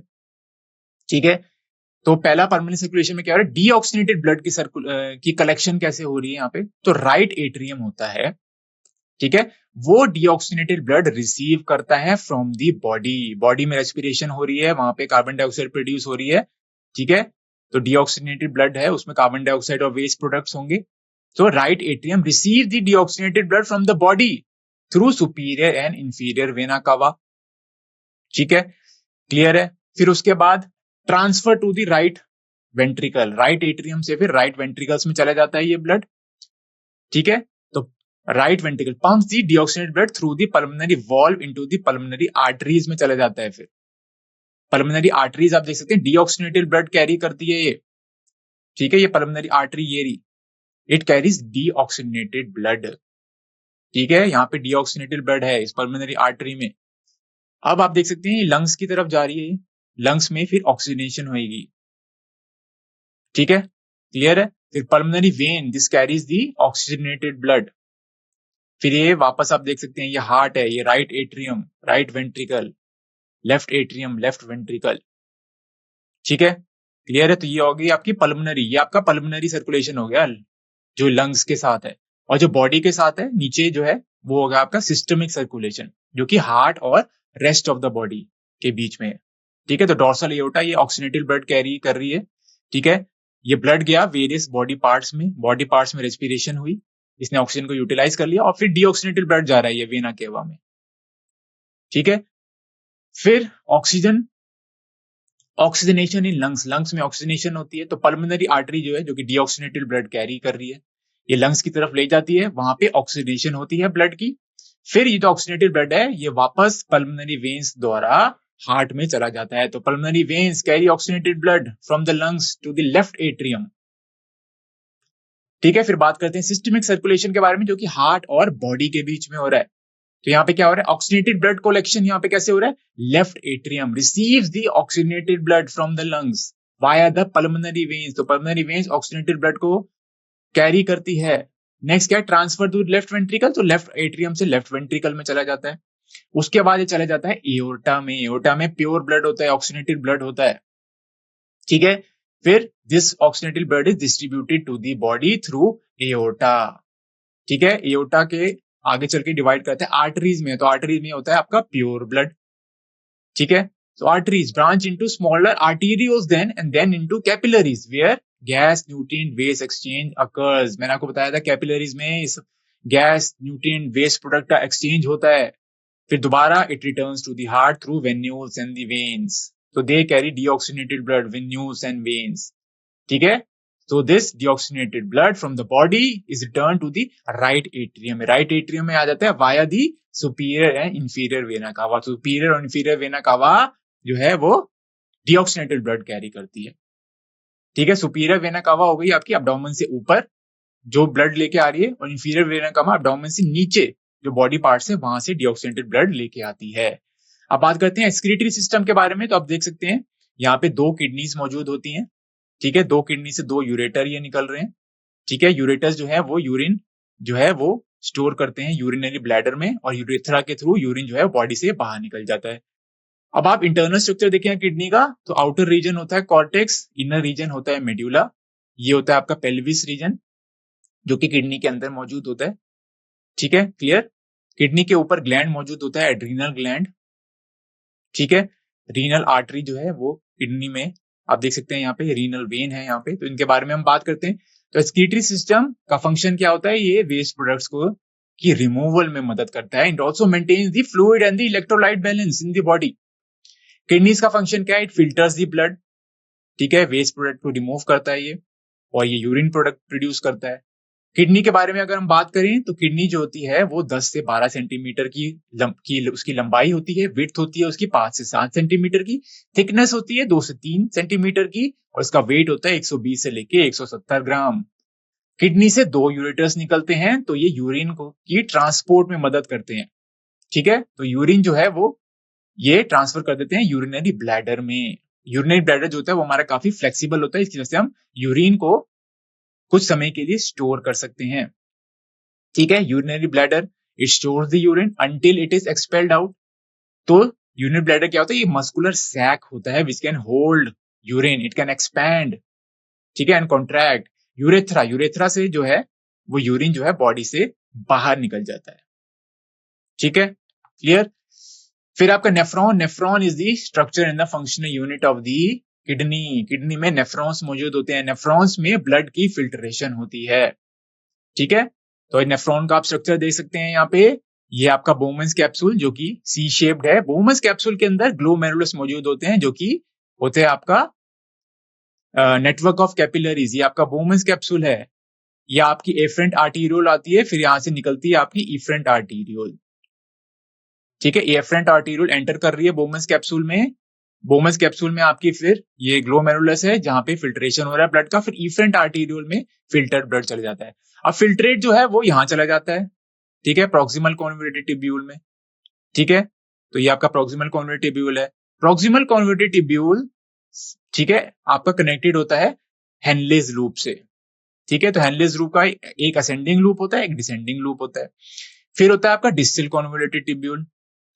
ठीक है। तो पहला पल्मोनरी सर्कुलेशन में क्या हो रहा है, डीऑक्सीनेटेड ब्लड की कलेक्शन कैसे हो रही है यहाँ पे, तो राइट एट्रियम होता है, ठीक है, वो डीऑक्सीनेटेड ब्लड रिसीव करता है फ्रॉम दी बॉडी। बॉडी में रेस्पिरेशन हो रही है, वहां पे कार्बन डाइऑक्साइड प्रोड्यूस हो रही है, ठीक है। तो डीऑक्सीनेटेड ब्लड है, उसमें कार्बन डाइऑक्साइड और वेस्ट प्रोडक्ट्स होंगे। तो right atrium receive the deoxygenated blood from the body through superior and inferior vena cava, ठीक है, क्लियर है। फिर उसके बाद transfer to the right ventricle, right atrium से फिर राइट वेंट्रिकल्स में चला जाता है ये ब्लड, ठीक है। तो right ventricle pumps the deoxygenated blood through the pulmonary valve into the pulmonary arteries में चला जाता है। फिर पल्मोनरी आर्टरीज आप देख सकते हैं डीऑक्सीनेटेड ब्लड कैरी करती है ये, ठीक है, ये पल्मोनरी आर्टरी ये रही, इट कैरीज डीऑक्सीनेटेड ब्लड, ठीक है, यहाँ पे डीऑक्सीनेटेड ब्लड है इस पल्मोनरी आर्टरी में। अब आप देख सकते हैं ये लंग्स की तरफ जा रही है, लंग्स में फिर ऑक्सीजनेशन होगी, ठीक है, क्लियर है। फिर pulmonary vein, this carries the oxygenated blood. फिर ये वापस आप देख सकते हैं ये हार्ट है, ये right atrium, right ventricle, left atrium, left ventricle. ठीक है, क्लियर है? तो ये हो गई आपकी पल्मोनरी, ये आपका पल्मोनरी सर्कुलेशन हो गया जो लंग्स के साथ है। और जो बॉडी के साथ है नीचे जो है वो होगा आपका सिस्टमिक सर्कुलेशन, जो कि हार्ट और रेस्ट ऑफ द बॉडी के बीच में है। ठीक है, तो डोर्सल एओर्टा ये ऑक्सीजनेटेड ब्लड कैरी कर रही है। ठीक है, ये ब्लड गया वेरियस बॉडी पार्ट्स में रेस्पिरेशन हुई, इसने ऑक्सीजन को यूटिलाइज कर लिया और फिर डीऑक्सीजनेटेड ब्लड जा रहा है ये वेना केवा में। ठीक है, फिर ऑक्सीजनेशन इन लंग्स में ऑक्सीजनेशन होती है, तो पल्मोनरी आर्टरी जो है जो कि डीऑक्सीजनेटेड ब्लड कैरी कर रही है, ये लंग्स की तरफ ले जाती है, वहां पे ऑक्सीजनेशन होती है ब्लड की। फिर ये जो ऑक्सीजनेटेड ब्लड है ये वापस पल्मोनरी वेन्स द्वारा हार्ट में चला जाता है। तो pulmonary veins carry oxygenated blood from the lungs to the left atrium. ठीक है, फिर बात करते हैं सिस्टमिक सर्कुलेशन के बारे में, जो कि हार्ट और बॉडी के बीच में हो रहा है। तो यहाँ पे क्या हो रहा है, ऑक्सीजनेटेड ब्लड कलेक्शन यहाँ पे कैसे हो रहा है, left atrium receives the oxygenated blood from the lungs via the pulmonary veins. तो पल्मोनरी वेन्स ऑक्सीजनेटेड ब्लड को कैरी करती है। नेक्स्ट क्या है, ट्रांसफर टू लेफ्ट वेंट्रिकल, तो लेफ्ट एट्रियम से लेफ्ट वेंट्रिकल में चला जाता है। उसके बाद ये चला जाता है एओर्टा में। एओर्टा में प्योर ब्लड होता है, ऑक्सीजनेटेड ब्लड होता है। ठीक है, फिर this oxygenated blood is distributed to the body through aorta. ठीक है, एओर्टा के आगे चल के डिवाइड करते हैं आर्टरीज में, तो आर्टरीज में होता है आपका प्योर ब्लड। ठीक है, so arteries branch into smaller arterioles then and then into capillaries where gas nutrient waste exchange occurs। मैंने आपको बताया था कैपिलरीज में इस गैस न्यूट्रिएंट वेस्ट प्रोडक्ट का एक्सचेंज होता है, फिर दोबारा it returns to the heart through venules and the veins. तो they carry deoxygenated blood, venules and veins. ठीक है, so this deoxygenated blood from the body is returned to the right atrium। right atrium में आ जाता है via the superior and inferior vena cava। superior और inferior vena cava जो है वो deoxygenated blood carry करती है। ठीक है, superior vena cava हो गई आपकी abdomen से ऊपर जो ब्लड लेके आ रही है, और inferior vena cava abdomen से नीचे जो बॉडी पार्ट्स है वहां से deoxygenated ब्लड लेके आती है। अब बात करते हैं एक्सक्रीटरी सिस्टम के बारे में। तो आप देख सकते हैं यहाँ पे 2 किडनीज मौजूद होती हैं। ठीक है, 2 किडनी से 2 यूरेटर ये निकल रहे हैं। ठीक है, यूरेटर्स जो है वो यूरिन जो है वो स्टोर करते हैं यूरिनरी ब्लैडर में, और यूरेथ्रा के थ्रू यूरिन जो है बॉडी से बाहर निकल जाता है। अब आप इंटरनल स्ट्रक्चर देखें किडनी का, तो आउटर रीजन होता है कॉर्टेक्स, इनर रीजन होता है मेड्यूला, ये होता है आपका पेल्विस रीजन जो कि किडनी के अंदर मौजूद होता है। ठीक है, क्लियर? किडनी के ऊपर ग्लैंड मौजूद होता है, एड्रीनल ग्लैंड। ठीक है, रीनल आर्टरी जो है वो किडनी में आप देख सकते हैं, यहाँ पे रीनल वेन है यहाँ पे, तो इनके बारे में हम बात करते हैं। तो एक्सक्रीटरी सिस्टम का फंक्शन क्या होता है, ये वेस्ट प्रोडक्ट्स को की रिमूवल में मदद करता है। It also maintains the fluid and the electrolyte balance in the body. Kidneys का फंक्शन क्या है, इट फिल्टर्स द ब्लड। ठीक है, वेस्ट प्रोडक्ट को रिमूव करता है ये, और ये यूरिन प्रोडक्ट प्रोड्यूस करता है। किडनी के बारे में अगर हम बात करें तो किडनी जो होती है वो 10 से 12 सेंटीमीटर की उसकी लंबाई होती है, विड्थ होती है उसकी 5 से 7 सेंटीमीटर की, थिकनेस होती है 2 से 3 सेंटीमीटर की, और इसका वेट होता है 120 से लेके 170 ग्राम। किडनी से 2 यूरेटर्स निकलते हैं, तो ये यूरिन को की ट्रांसपोर्ट में मदद करते हैं। ठीक है, तो यूरिन जो है वो ये ट्रांसफर कर देते हैं यूरिनरी ब्लैडर में। यूरिनरी ब्लैडर जो होता है वो हमारा काफी फ्लेक्सिबल होता है, इसकी वजह से हम यूरिन को कुछ समय के लिए स्टोर कर सकते हैं। ठीक है, urinary bladder it stores the urine until it is expelled out. तो यूरिनरी ब्लैडर क्या होता है, ये मस्कुलर सैक होता है which can hold urine, it can expand. ठीक है, एंड कॉन्ट्रैक्ट। यूरेथ्रा से जो है वो यूरिन जो है बॉडी से बाहर निकल जाता है। ठीक है, क्लियर? फिर आपका nephron is the structure and the functional unit of the kidney. Kidney में नेफ्रॉन्स मौजूद होते हैं, नेफ्रॉन्स में ब्लड की फिल्ट्रेशन होती है। ठीक है, तो नेफ्रॉन का आप स्ट्रक्चर देख सकते हैं यहाँ पे, ये आपका बोमन्स कैप्सूल जो कि सी शेप्ड है। बोमन्स कैप्सूल के अंदर ग्लोमेरुलस मौजूद होते हैं जो कि होते हैं आपका नेटवर्क ऑफ कैपिलरीज। ये आपका बोमन्स कैप्सूल है, ये आपकी एफरेंट आर्टीरियोल आती है, फिर यहां से निकलती है आपकी इफरेंट आर्टीरियोल। ठीक है, एफरेंट आर्टीरियोल एंटर कर रही है बोमन्स कैप्सूल में। बोमन्स कैप्सूल में आपकी फिर ये ग्लोमेरुलस है जहां पे फिल्ट्रेशन हो रहा है ब्लड का, फिर इफरेंट आर्टीरियोल में फिल्टर्ड ब्लड चला जाता है। अब फिल्ट्रेट जो है वो यहां चला जाता है। ठीक है, प्रॉक्सिमल कॉन्वर्टेड टिब्यूल में। ठीक है, तो ये आपका प्रॉक्सिमल कॉन्वर्टेड टिब्यूल है। प्रॉक्सिमल कॉन्वर्टेड टिब्यूल ठीक है आपका कनेक्टेड होता है हेनलेज लूप से। ठीक है, तो हेनलेज लूप का एक असेंडिंग लूप होता है, एक डिसेंडिंग लूप होता है। फिर होता है आपका डिस्टल कॉन्वर्टेड टिब्यूल।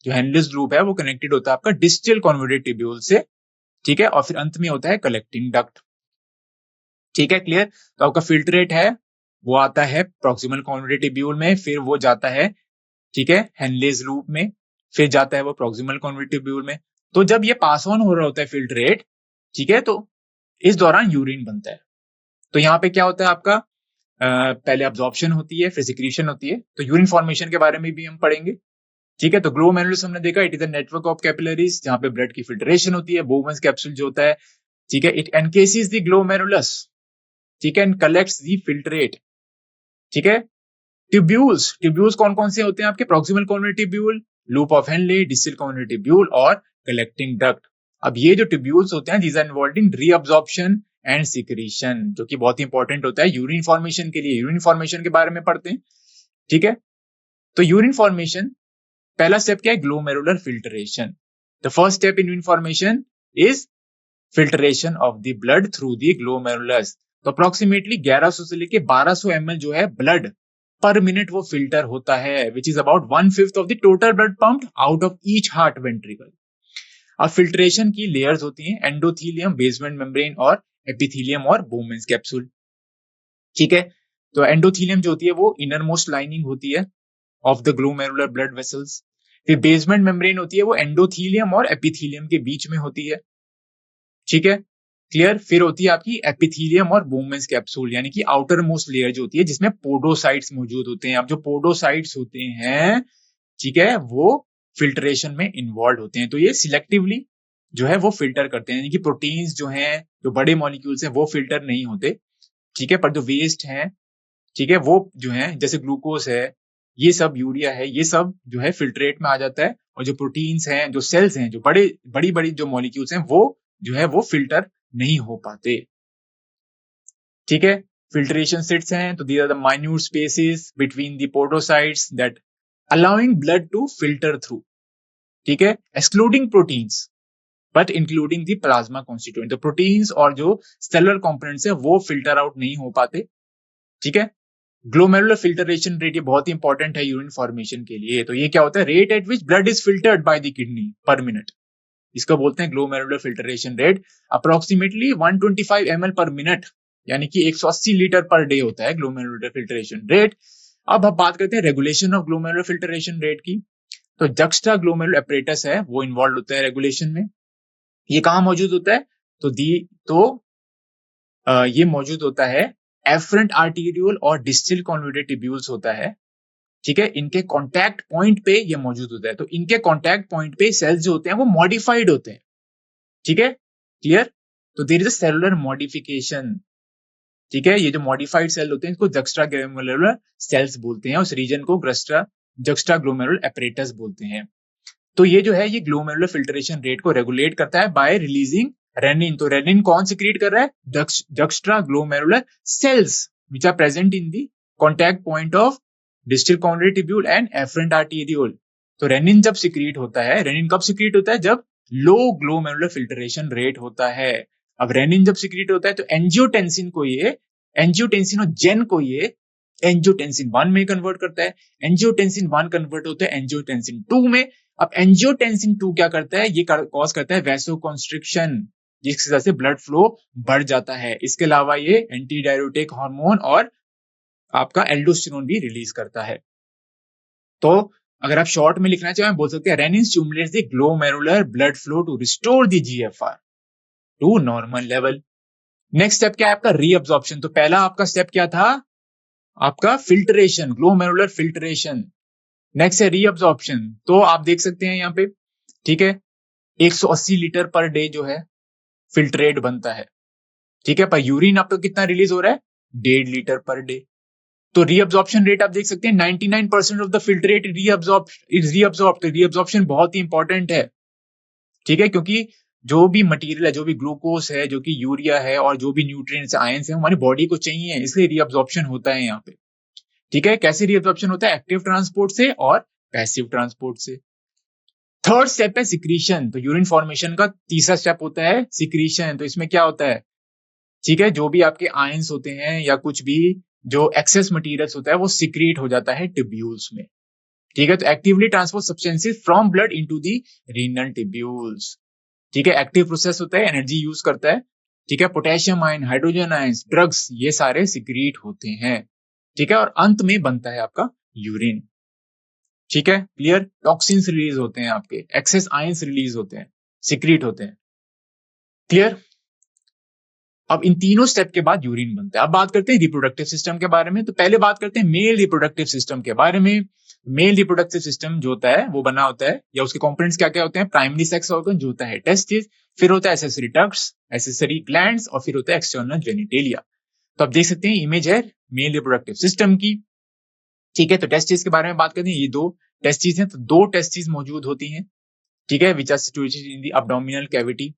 जो हेनलेस लूप है वो कनेक्टेड होता है आपका डिस्टल कॉन्वोल्यूटेड ट्यूब्यूल से, ठीक है, और फिर अंत में होता है कलेक्टिंग डक्ट, ठीक है, क्लियर। तो आपका फिल्ट्रेट है वो आता है प्रॉक्सिमल कॉन्वोल्यूटेड ट्यूब्यूल में, फिर वो जाता है, ठीक है, हेनलेस लूप में, फिर जाता है वो प्रॉक्सिमल कॉन्वोल्यूटेड ट्यूब्यूल में। तो जब ये पास ऑन हो रहा होता है फिल्ट्रेट, ठीक है, तो इस दौरान यूरिन बनता है। तो यहाँ पे क्या होता है आपका, पहले अब्जॉर्प्शन होती है, फिर सिक्रीशन होती है। तो यूरिन फॉर्मेशन के बारे में भी हम पढ़ेंगे, ठीक है। तो ग्लोमेरुलस हमने देखा, it is a network of capillaries जहां पे ब्लड की फिल्ट्रेशन होती है। बोवेंस कैप्सूल जो होता है, ठीक है, इट एनकेसेस द ग्लोमेरुलस, ठीक है, एंड कलेक्ट्स द फिल्ट्रेट, ठीक है। ट्यूब्यूल्स, ट्यूब्यूल्स कौन कौन से होते हैं आपके, proximal convoluted tubule, loop of Henle, distal convoluted tubule और कलेक्टिंग डक्ट। अब ये जो ट्यूब्यूल्स होते हैं, these are involved in reabsorption and secretion, जो कि बहुत इंपॉर्टेंट होता है यूरिन फॉर्मेशन के लिए। यूरिन फॉर्मेशन के बारे में पढ़ते हैं, ठीक है। तो यूरिन फॉर्मेशन, पहला स्टेप क्या है, glomerular filtration. The first step in urine formation is filtration of the blood through the glomerulus. तो अप्रोक्सीमेटली 1100 से लेके 1200 ml जो है ब्लड पर मिनट वो फिल्टर होता है, which is about 1/5 of the total blood pumped out of each heart ventricle. अब फिल्ट्रेशन की लेयर्स होती हैं, एंडोथीलियम, बेसमेंट मेम्ब्रेन और एपिथीलियम और बोवेंस कैप्सूल, ठीक है। तो एंडोथीलियम जो होती है वो इनर मोस्ट लाइनिंग होती है of the glomerular blood vessels. फिर बेसमेंट मेम्ब्रेन होती है वो एंडोथीलियम और एपिथीलियम के बीच में होती है, ठीक है, क्लियर। फिर होती है आपकी एपिथीलियम और बोवेंस कैप्सूल, यानी कि आउटर मोस्ट लेयर जो होती है जिसमें पोडोसाइट्स मौजूद होते हैं। अब जो पोडोसाइट्स होते हैं, ठीक है, वो फिल्ट्रेशन में इन्वॉल्व होते हैं। तो ये सिलेक्टिवली जो है वो फिल्टर करते हैं, यानी कि प्रोटीन्स जो हैं, जो बड़े मॉलिक्यूल्स हैं वो फिल्टर नहीं होते, ठीक है, पर जो वेस्ट है, ठीक है, वो जो है जैसे ग्लूकोज है, ये सब, यूरिया है, ये सब जो है फिल्ट्रेट में आ जाता है। और जो प्रोटीन्स हैं, जो सेल्स हैं, जो बड़ी बड़ी जो मॉलिक्यूल्स हैं, वो जो है वो फिल्टर नहीं हो पाते, ठीक है। फिल्ट्रेशन सिट्स हैं, तो these are the minute spaces between the podocytes that allowing blood to filter through, ठीक है, excluding proteins but including the plasma constituent. तो प्रोटीन्स और जो सेलुलर कंपोनेंट्स है वो फिल्टर आउट नहीं हो पाते, ठीक है। ग्लोमेरुलर फिल्टरेशन रेट ये बहुत ही इंपॉर्टेंट है यूरिन फॉर्मेशन के लिए। तो ये क्या होता है, rate at which blood is filtered by the kidney पर मिनट, इसको बोलते हैं glomerular filtration rate. Approximately 125 ml पर मिनट, यानी कि 180 लीटर पर डे होता है ग्लोमेरुलर फिल्टरेशन रेट। अब हम बात करते हैं regulation of glomerular filtration rate की। तो जक्स्टा ग्लोमेरुलर एपरेटस है वो इन्वॉल्व होता है रेगुलेशन में। ये कहाँ मौजूद होता है, ये मौजूद होता है एफरेंट आर्टीरियल और डिस्टल कॉन्वोल्यूटेड ट्यूब्यूल्स होता है, ठीक है। इनके कॉन्टैक्ट पॉइंट पे ये मौजूद होता है। तो इनके कॉन्टैक्ट पॉइंट पे सेल्स जो होते हैं वो मॉडिफाइड होते हैं, ठीक है, क्लियर। तो there is a cellular modification, ठीक है। ये जो मॉडिफाइड सेल होते हैं इसको जक्स्ट्रा ग्लोमेरुलर सेल्स बोलते हैं, उस रीजन को जक्स्ट्रा ग्लोमेरुलर एपरेटस बोलते हैं। तो ये जो है ये ग्लोमेरुलर फिल्ट्रेशन रेट को रेगुलेट करता है बाय रिलीजिंग रेनिन। तो रेनिन कौन सिक्रीट कर रहा है, juxtaglomerular cells which are present in the contact point of distal convoluted tubule and afferent arteriole. तो रेनिन जब सिक्रीट होता है, रेनिन कब सिक्रीट होता है, जब लो ग्लोमेरुलर फिल्ट्रेशन रेट होता है। अब रेनिन जब सिक्रीट होता है तो एंजियोटेंसिन और जेन को ये एंजियोटेंसिन 1 में कन्वर्ट करता है। एंजियोटेंसिन 1 कन्वर्ट होता है एंजियोटेंसिन 2 में। अब एंजियोटेंसिन 2 क्या करता है, ये कॉज करता है वैसोकॉन्स्ट्रिक्शन, जिसकी वजह से ब्लड फ्लो बढ़ जाता है। इसके अलावा ये एंटी डाययूरेटिक हार्मोन और आपका एल्डोस्टेरोन भी रिलीज करता है। तो अगर आप शॉर्ट में लिखना चाहें बोल सकते हैं renin stimulates the glomerular blood flow to restore the GFR to normal level. Next step क्या है आपका, रीअब्जॉर्प्शन। तो पहला आपका स्टेप क्या था, आपका फिल्ट्रेशन, ग्लोमेरुलर फिल्ट्रेशन। नेक्स्ट है रीअब्जॉर्प्शन। तो आप देख सकते हैं यहाँ पे, ठीक है, 180 लीटर पर डे जो है फिल्ट्रेट बनता है, ठीक है, पर यूरिन आपका कितना रिलीज हो रहा है, 1.5 लीटर पर डे। तो रीअब्जॉर्प्शन रेट आप देख सकते हैं 99% ऑफ द फिल्ट्रेट रीअब्जॉर्ब। तो रीअब्जॉर्प्शन बहुत ही इंपॉर्टेंट है, ठीक है, क्योंकि जो भी मटेरियल है, जो भी ग्लूकोज है, जो कि यूरिया है और जो भी न्यूट्रिएंट्स आयंस है हमारी बॉडी को चाहिए, इसलिए रीअब्जॉर्प्शन होता है यहाँ पे, ठीक है। कैसे रीअब्जॉर्प्शन होता है, एक्टिव ट्रांसपोर्ट से और पैसिव ट्रांसपोर्ट से। थर्ड स्टेप है सिक्रीशन। तो यूरिन फॉर्मेशन का तीसरा स्टेप होता है सिक्रीशन। तो इसमें क्या होता है, ठीक है, जो भी आपके आयंस होते हैं या कुछ भी जो एक्सेस मटेरियल्स होता है वो सिक्रीट हो जाता है ट्यूब्यूल्स में, ठीक है, तो actively transport substances from blood into the renal tubules. ठीक है, एक्टिव प्रोसेस होता है, एनर्जी यूज करता है। ठीक है, potassium ion, hydrogen ion, drugs, ये सारे सिक्रीट होते हैं। ठीक है, और अंत में बनता है आपका यूरिन। ठीक है, क्लियर। टॉक्सिन्स रिलीज होते हैं आपके, एक्सेस आयंस रिलीज होते हैं, सिक्रीट होते हैं। क्लियर। अब इन तीनों स्टेप के बाद यूरिन बनता है। अब बात करते हैं रिप्रोडक्टिव सिस्टम के बारे में। तो पहले बात करते हैं मेल रिप्रोडक्टिव सिस्टम के बारे में। मेल रिप्रोडक्टिव सिस्टम जो होता है वो बना होता है, या उसके कंपोनेंट्स क्या क्या होते हैं? प्राइमरी सेक्स ऑर्गन जो होता है टेस्टिस, फिर होता है एसेसरी डक्ट्स, एसेसरी ग्लैंड्स, और फिर होता है एक्सटर्नल जेनिटेलिया। तो आप देख सकते हैं इमेज है मेल रिप्रोडक्टिव सिस्टम की। ठीक है, तो टेस्टिस के बारे में बात करते हैं। ये दो टेस्टिस हैं, तो दो टेस्टिस मौजूद होती हैं। ठीक है, which are situated in the abdominal cavity.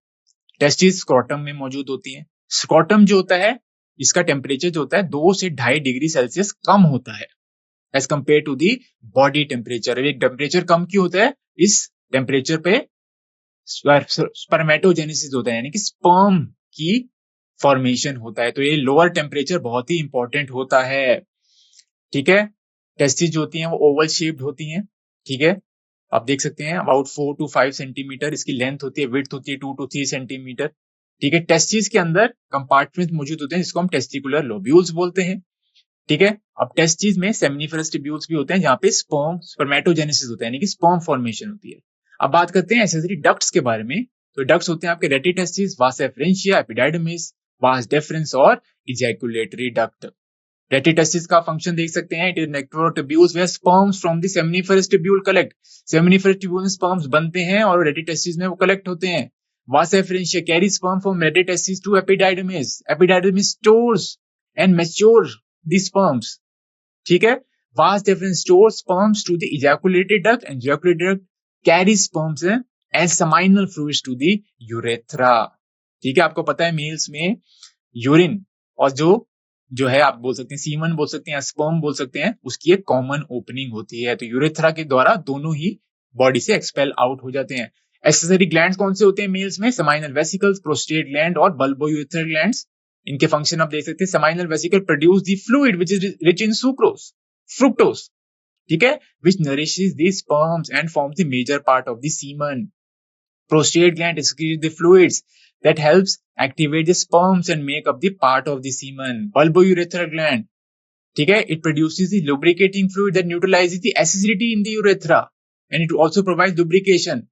Testis scrotum में मौजूद होती हैं। स्क्रोटम जो होता है इसका टेम्परेचर जो होता है 2 से 2.5 डिग्री सेल्सियस कम होता है as compare to the body temperature. एक टेम्परेचर कम क्यों होता है? इस टेम्परेचर पे स्पर्मेटोजेनेसिस होता है, यानी कि स्पर्म की फॉर्मेशन होता है। तो ये लोअर टेम्परेचर बहुत ही इंपॉर्टेंट होता है। ठीक है, टेस्टिस जो होती हैं वो ओवल शेप्ड होती हैं। ठीक है, आप देख सकते हैं अबाउट 4 to 5 सेंटीमीटर इसकी लेंथ होती है, विड्थ होती है 2 to 3 सेंटीमीटर। ठीक है, टेस्टिस के अंदर कंपार्टमेंट मौजूद होते हैं जिसको हम टेस्टिकुलर लोब्यूल्स बोलते हैं। ठीक है, अब टेस्टिस में सेमिनिफरस ट्यूब्यूल्स भी होते हैं जहां पे स्पर्मेटोजेनेसिस होता है, यानी कि स्पर्म फॉर्मेशन होती है। अब बात करते हैं एसेसरी डक्ट्स के बारे में। तो डक्ट्स होते हैं आपके rete testis, vas efferentia, epididymis, vas deferens और इजैकुलेटरी डक्ट। रेटिटेस्टिस का फंक्शन देख सकते हैं, it is network tubules where sperms from the seminiferous tubule collect. Seminiferous tubule में स्पर्म्स बनते हैं और रेटिटेस्टिस में वो कलेक्ट होते हैं। Vas efferentia carry sperm from rete testis to epididymis. Epididymis stores and mature the sperms. ठीक है, vas deferens stores sperms to the ejaculated duct and ejaculated duct carry sperms and seminal fluids to the urethra. ठीक है, आपको पता है mails में urine और जो है आप बोल सकते हैं सीमन बोल सकते हैं या स्पर्म बोल सकते हैं, उसकी एक कॉमन ओपनिंग होती है। तो यूरेथ्रा के द्वारा दोनों ही बॉडी से एक्सपेल आउट हो जाते हैं। एक्सेसरी ग्लैंड्स कौन से होते हैं मेल्स में? सेमाइनल वेसिकल्स, प्रोस्टेट ग्लैंड और बल्बोयूरेथ्रल ग्लैंड्स। इनके फंक्शन आप देख सकते हैं। Seminal vesicle produce the fluid which is rich in sucrose, fructose. ठीक है, which nourishes the sperms and forms the major part of the semen. Prostate gland excretes the fluids that helps activate the sperms and make up the part of the semen. Bulbourethral gland, ठीक है, it produces the lubricating fluid that neutralizes the acidity in the urethra and it also provides lubrication.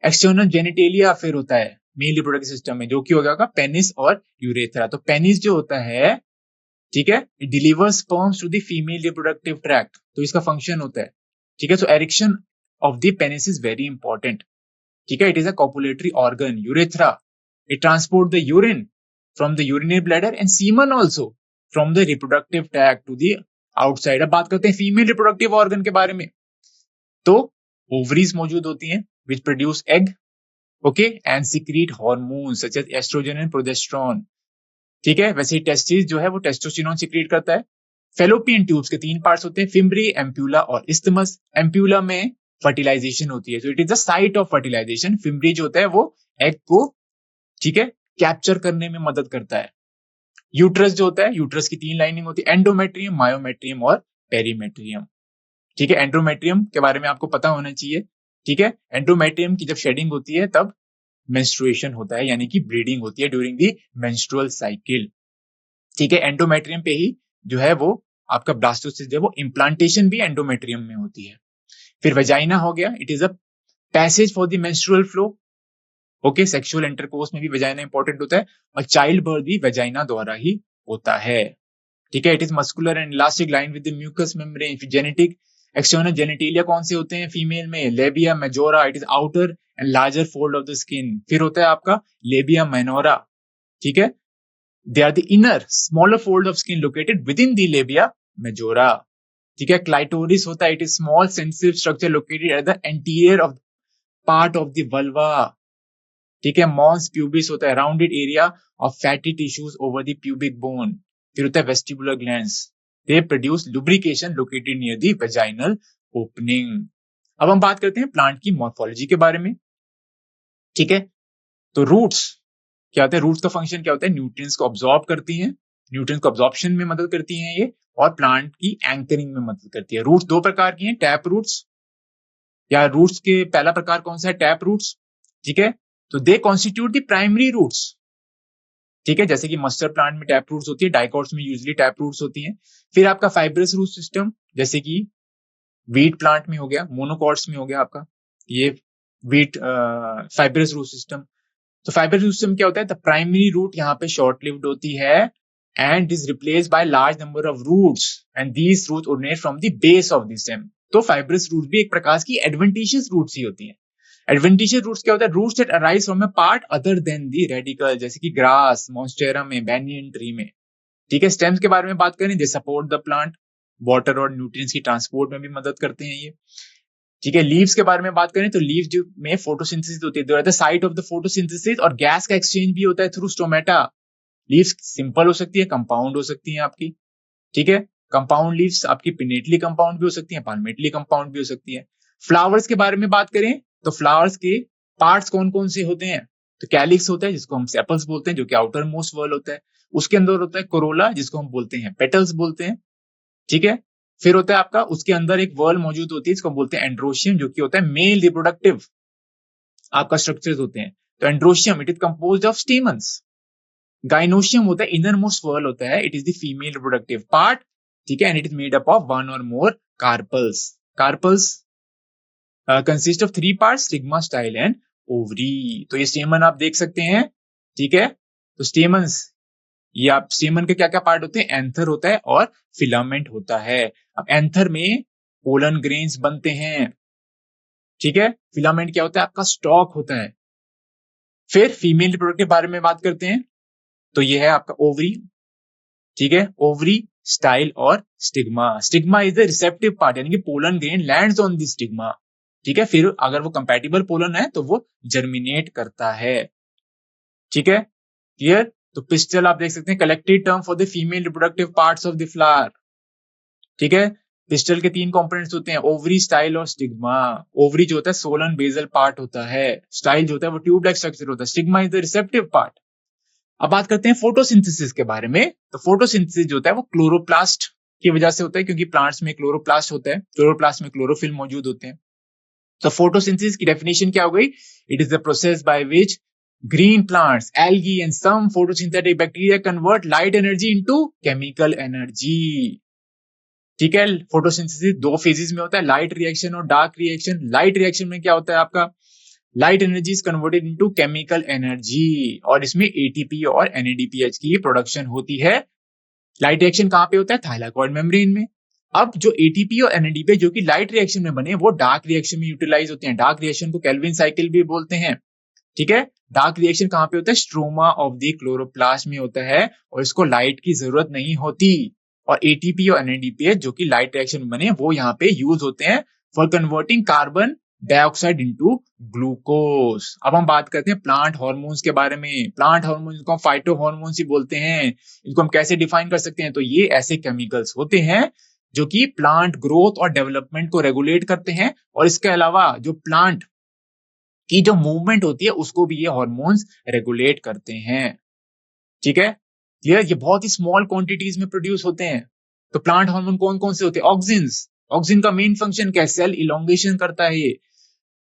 External genitalia फिर होता है male reproductive system में, जो कि हो गया पेनिस और यूरेथ्रा। तो पेनिस जो होता है, ठीक है, it delivers sperms to the female reproductive tract. तो इसका फंक्शन होता है। ठीक है, so erection of the penis is very important. ठीक है, it is a copulatory organ. Urethra, it transport the urine from the urinary bladder and semen also from the reproductive tract to the outside. अब बात करते हैं female reproductive organ के बारे में। तो ओवरीज मौजूद होती हैं which produce egg, okay, and secrete hormone such as estrogen and progesterone. ठीक है, वैसे टेस्टिस जो है वो टेस्टोस्टेरोन सिक्रीट करता है। फेलोपियन ट्यूब्स के 3 पार्ट्स होते हैं, फिम्ब्री, एम्प्यूला और इस्थमस। एम्प्यूला में फर्टिलाइजेशन होती है, तो it is the site of fertilisation. Fimbriae जो होता है वो एग को, ठीक है, कैप्चर करने में मदद करता है। यूट्रस जो होता है, यूट्रस की 3 लाइनिंग होती है, एंडोमेट्रियम, मायोमेट्रियम और पेरीमेट्रियम। ठीक है, एंडोमेट्रियम के बारे में आपको पता होना चाहिए। ठीक है, एंडोमेट्रियम की जब शेडिंग होती है तब मेंस्ट्रुएशन होता है, यानी कि ब्लीडिंग होती है ड्यूरिंग द मेंस्ट्रुअल साइकिल। ठीक है, एंडोमेट्रियम पे ही जो है वो आपका ब्लास्टोसिस्ट जो है वो इम्प्लांटेशन भी एंडोमेट्रियम में होती है। फिर वेजाइना हो गया, it is a passage for the menstrual flow. Okay, sexual intercourse में भी वेजाइना इंपॉर्टेंट होता है और चाइल्ड बर्थ भी वेजाइना द्वारा ही होता है। ठीक है, it is muscular and elastic line with the mucous membrane. Genetic external genitalia कौन से होते हैं फीमेल में? Labia majora, it is outer and larger fold of the skin. फिर होता है आपका लेबिया माइनोरा। ठीक है, they are the inner smaller fold of skin located within the labia majora. ठीक है, क्लाइटोरिस होता है, it is small sensitive structure located at the anterior of part of the vulva. ठीक है, Mons pubis होता है, rounded area of fatty tissues over the pubic bone. फिर होता है vestibular glands, they produce lubrication located near the vaginal opening. अब हम बात करते हैं प्लांट की मॉर्फोलॉजी के बारे में। ठीक है, तो रूट्स क्या होता है? रूट्स का फंक्शन क्या होता है? न्यूट्रिएंट्स को अब्सॉर्ब करती हैं, न्यूट्रिएंट्स को अब्सॉर्प्शन में मदद करती हैं ये, और प्लांट की एंकरिंग में मदद करती है। रूट्स 2 प्रकार की हैं, टैप रूट्स या रूट्स के पहला प्रकार कौन सा है, टैप रूट्स, ठीक है। तो they constitute the primary roots, ठीक है, जैसे कि मस्टर्ड प्लांट में टैप रूट्स होती है, डाइकॉट्स में यूजुअली टैप रूट्स होती हैं। फिर आपका फाइब्रस रूट सिस्टम, जैसे कि वीट प्लांट में हो गया, मोनोकॉट्स में हो गया आपका ये वीट फाइब्रस रूट सिस्टम। तो फाइब्रस रूट सिस्टम क्या होता है, द प्राइमरी रूट यहाँ पे शॉर्ट लिव्ड होती है and is replaced by large number of roots and these roots originate from the base of the stem. तो फाइब्रस रूट भी एक प्रकार की एडवेंटिशियस रूट्स ही होती हैं। एडवेंटिशियस रूट्स क्या होता है, roots that arise from a part other than the radicle, जैसे कि ग्रास, मॉन्स्टेरा में, बैनियन ट्री में, ठीक है। स्टेम्स के बारे में बात करें, they support the plant, water और न्यूट्रिएंट्स की ट्रांसपोर्ट में भी मदद करते हैं ये, ठीक है। लीव्स के बारे में बात करें तो लीव्स जो में फोटोसिंथेसिस होती है, the site of the photosynthesis, और गैस का एक्सचेंज भी होता है थ्रू स्टोमेटा। लीव्स सिंपल हो सकती है, कंपाउंड हो सकती है आपकी, ठीक है। कंपाउंड लीव्स आपकी पिनेटली कंपाउंड भी हो सकती है, पाल्मेटली कंपाउंड भी हो सकती है। फ्लावर्स के बारे में बात करें तो फ्लावर्स के पार्ट्स कौन कौन से होते हैं, तो कैलिक्स होता है जिसको हम सेपल्स बोलते हैं, जो कि आउटर मोस्ट वॉल होता है। उसके अंदर होता है कोरोला जिसको हम बोलते हैं पेटल्स बोलते हैं, ठीक है। फिर होता है आपका उसके अंदर एक वर्ल मौजूद होती है, इसको बोलते हैं एंड्रोशियम, जो कि होता है मेल रिप्रोडक्टिव आपका स्ट्रक्चर्स होते हैं। तो androecium it is composed of stamens. Gynoecium होता है इनर मोस्ट वर्ल होता है, it is the female reproductive part, ठीक है, and it is made up of one or more carpels. Carpels consist of 3 parts, stigma, style and ovary. तो ये स्टेमन आप देख सकते हैं, ठीक है। तो स्टेमन्स, ये आप स्टेमन के क्या क्या पार्ट होते हैं, एंथर होता है और फिलामेंट होता है। अब एंथर में पोलन ग्रेन्स बनते हैं, ठीक है। फिलामेंट क्या होता है, आपका स्टॉक होता है। फिर फीमेल रिप्रोडक्टिव के बारे में बात करते हैं, तो ये है आपका ओवरी, ठीक है। ओवरी, स्टाइल और stigma. Stigma is the receptive part, यानी कि pollen grain lands on the stigma, ठीक है। फिर अगर वो कंपैटिबल पोलन है तो वो जर्मिनेट करता है, ठीक है, क्लियर। तो पिस्टल आप देख सकते हैं, collective term for the female reproductive parts of the flower, ठीक है। पिस्टल के 3 कंपोनेंट्स होते हैं, ओवरी, स्टाइल और स्टिग्मा। ओवरी जो होता है सोलन बेसल पार्ट होता है, स्टाइल जो होता है वो ट्यूब लाइक स्ट्रक्चर होता है, stigma is the receptive part. अब बात करते हैं फोटोसिंथेसिस के बारे में। तो फोटोसिंथेसिस जो होता है वो क्लोरोप्लास्ट की वजह से होता है, क्योंकि प्लांट्स में क्लोरोप्लास्ट होता है, क्लोरोप्लास्ट में क्लोरोफिल मौजूद होते हैं। तो फोटोसिंथेसिस की डेफिनेशन क्या हो गई, it is the process by which green plants, algae and some photosynthetic bacteria convert light energy into chemical energy, ठीक है। फोटोसिंथेसिस 2 फेजेस में होता है, लाइट रिएक्शन और डार्क रिएक्शन। लाइट रिएक्शन में क्या होता है आपका, light energy is converted into chemical energy, और इसमें एटीपी और एनएडीपीएच की प्रोडक्शन होती है। लाइट रिएक्शन कहां पे होता है, थाइलाकॉइड मेम्ब्रेन में। अब जो एटीपी और एनएडीपीएच जो कि लाइट रिएक्शन में बने वो डार्क रिएक्शन में यूटिलाइज होते हैं। डार्क रिएक्शन को केल्विन साइकिल भी बोलते हैं, ठीक है। डार्क रिएक्शन कहां पे होता है, स्ट्रोमा ऑफ द क्लोरोप्लास्ट में होता है, और इसको लाइट की जरूरत नहीं होती। और एटीपी और एनएडीपीएच जो कि लाइट रिएक्शन में बने वो यहाँ पे यूज होते हैं for converting carbon dioxide into glucose. अब हम बात करते हैं प्लांट हार्मोन्स के बारे में। प्लांट हार्मोन्स को हम फाइटो हार्मोन्स ही बोलते हैं। इनको हम कैसे डिफाइन कर सकते हैं, तो ये ऐसे केमिकल्स होते हैं जो कि प्लांट ग्रोथ और डेवलपमेंट को रेगुलेट करते हैं, और इसके अलावा जो प्लांट की जो मूवमेंट होती है उसको भी ये हार्मोन्स रेगुलेट करते हैं, ठीक है। क्लियर, ये बहुत ही स्मॉल क्वांटिटीज में प्रोड्यूस होते हैं। तो प्लांट हार्मोन कौन कौन से होते हैं, ऑक्सिन्स। ऑक्सिन का मेन फंक्शन क्या है, सेल इलोंगेशन करता है ये।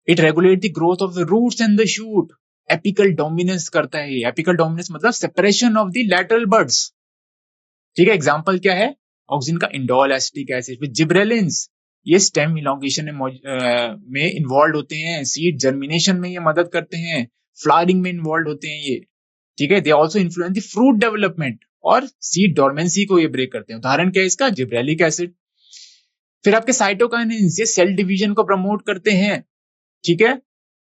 It regulate the growth of the roots and the shoot. Apical dominance करता है, एपिकल डोमिनेंस मतलब separation of the lateral buds, ठीक है। एग्जांपल क्या है, ऑक्सिन का इंडोल एसिटिक एसिड। फिर जिब्रेलिन्स, ये स्टेम इलोंगेशन में इन्वॉल्व होते हैं, सीड जर्मिनेशन में ये मदद करते हैं, फ्लावरिंग में इन्वॉल्व होते हैं ये, ठीक है। They also influence the fruit development और सीड डोरमेंसी को ये ब्रेक करते हैं। उदाहरण क्या है इसका, जिब्रेलिक एसिड। फिर आपके साइटोकाइनेसिस, ये सेल डिवीजन को प्रमोट करते हैं, ठीक है।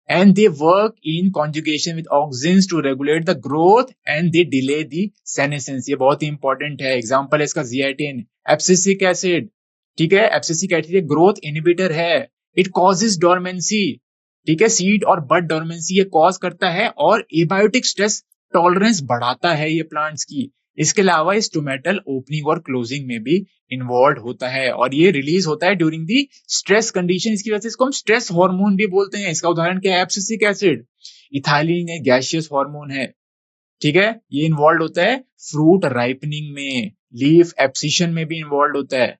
And they work in conjugation with auxins to regulate the growth and they delay the senescence. ये बहुत ही इंपॉर्टेंट है। एग्जांपल है इसका जियाटिन, एब्सिसिक एसिड, ठीक है। एब्सिसिक एसिड ग्रोथ इनहिबिटर है, इट कॉजेस डोरमेंसी, ठीक है। सीड और बड डोरमेंसी ये कॉज करता है, और एबायोटिक स्ट्रेस टॉलरेंस बढ़ाता है ये प्लांट्स की। इसके अलावा इस स्टोमेटल ओपनिंग और क्लोजिंग में भी इन्वॉल्व होता है, और ये रिलीज होता है ड्यूरिंग दी स्ट्रेस कंडीशन। इसकी वजह से इसको हम स्ट्रेस हार्मोन भी बोलते हैं। इसका उदाहरण क्या है, एब्सिसिक एसिड। इथाइलिन एक गैसियस हार्मोन है, ठीक है। ये इन्वॉल्व होता है फ्रूट राइपनिंग में, लीफ एब्सिशन में भी इन्वॉल्व होता है,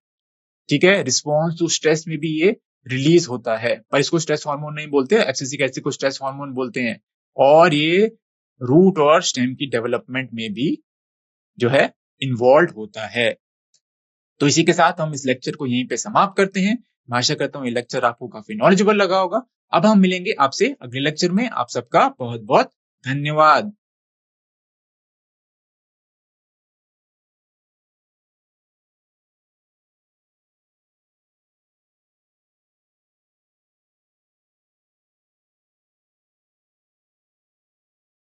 ठीक है। रिस्पॉन्स टू स्ट्रेस में भी ये रिलीज होता है, पर इसको स्ट्रेस हार्मोन नहीं बोलते, एब्सिसिक एसिड को स्ट्रेस हार्मोन बोलते हैं। और ये रूट और स्टेम की डेवलपमेंट में भी जो है इन्वॉल्व होता है। तो इसी के साथ हम इस लेक्चर को यहीं पे समाप्त करते हैं। मैं आशा करता हूँ ये लेक्चर आपको काफी नॉलेजेबल लगा होगा। अब हम मिलेंगे आपसे अगले लेक्चर में। आप सबका बहुत बहुत धन्यवाद।